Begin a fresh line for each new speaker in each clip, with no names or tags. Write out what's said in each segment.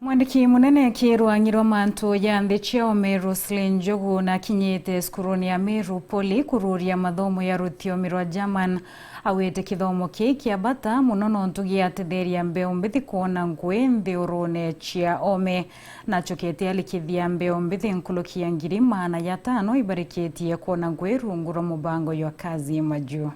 Mwandiki munene kirwangirwa mantu ya Ruthiomi Roseline Njogu na kinyite skuruni ya Meru Poli kururia mathomo ya Ruthiomi rwa German awete kithomo kiabata muno nontu giatetheria mbeu mbithi kuona ngui nthurune cia ome nacho ketialikithia mbeu mbithi nkulukia ngiri maana ya 5 ibarikitie kuona ngui rungu rwa mubango ya kazi majuu.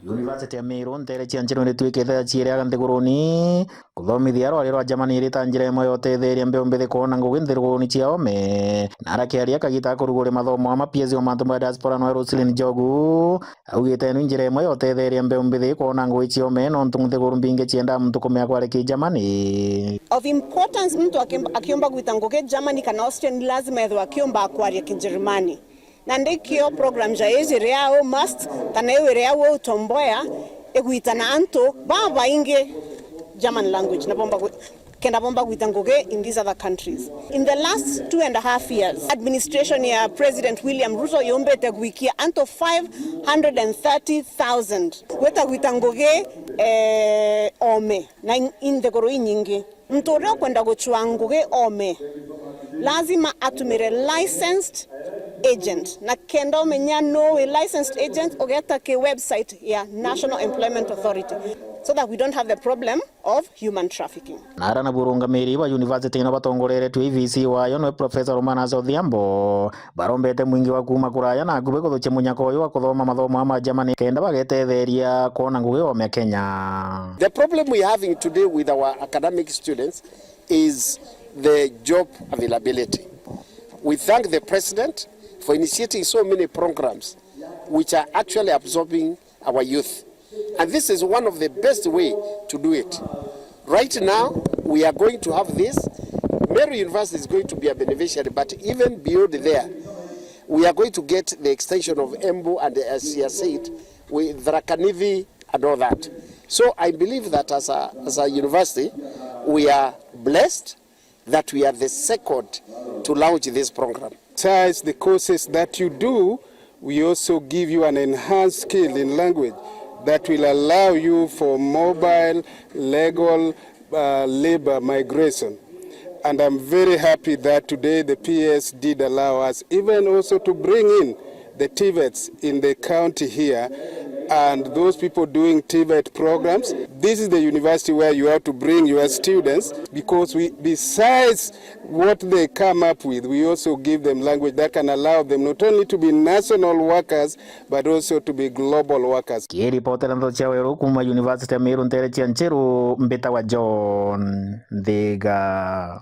University ya Meru nterekia njiro ni twikitha ciria nthiguruni kuthomithia rwari rwa German irita njira imwe yotetheria mbeu mbithi kuona ngugi nthiguruni cia ome na arakiaria kagita kurugure mathomo ma PS o mantu ma Diaspora no Roseline Njogu augite ni njira imwe yotetheria mbeu mbithi kuona ngugi cia ome no nthiguru mbinge cienda mtu kumea kwareki German
of importance. Mtu akiomba gwita ngugi German kana Austria ni lazima ethwa akiomba akwaria Kijerumani na ndikio program ja ejire yao must kana ewere yao utomboya egwitana anto baba inge German language na bomba gwita ngugi in these other countries. In the last 2.5 years, administration ya President William Ruto yombete gwikia anto 530,000 weta gwita ngugi ome na indegoro nyingi. Mtu ro kwenda gochwa ngugi ome lazima atumire licensed agent na kenda umenya no a licensed agent ogeta ke website ya National Employment Authority so that we don't have the problem of human trafficking.
Nara na burungamiri wa university na batongorere tu VC wayo no Professor Romana Zothiambo barombete mwingi wa kuma kuraya na ngube kuthuche munyako uyu wa kuthoma mathomo ma Germany kenda bagetetheria kuona ngugi ome Kenya.
The problem we are having today with our academic students is the job availability. We thank the President for initiating so many programs which are actually absorbing our youth. And this is one of the best way to do it. Right now, we are going to have this. Meru University is going to be a beneficiary, but even beyond there, we are going to get the extension of Embu and, as he has said, with Rakanivi and all that. So I believe that as a university, we are blessed that we are the second to launch this program.
Besides the courses that you do, we also give you an enhanced skill in language that will allow you for mobile, legal labor migration. And I'm very happy that today the PS did allow us even also to bring in the TVETs in the county here and those people doing TVET programs. This is the university where you have to bring your students because besides what they come up with, we also give them language that can allow them not only to be national workers but also to be global workers.
Kiripotera ndo cha weru kuma University ya Meru ntere chia ncheru mbeta wa John Dhiga.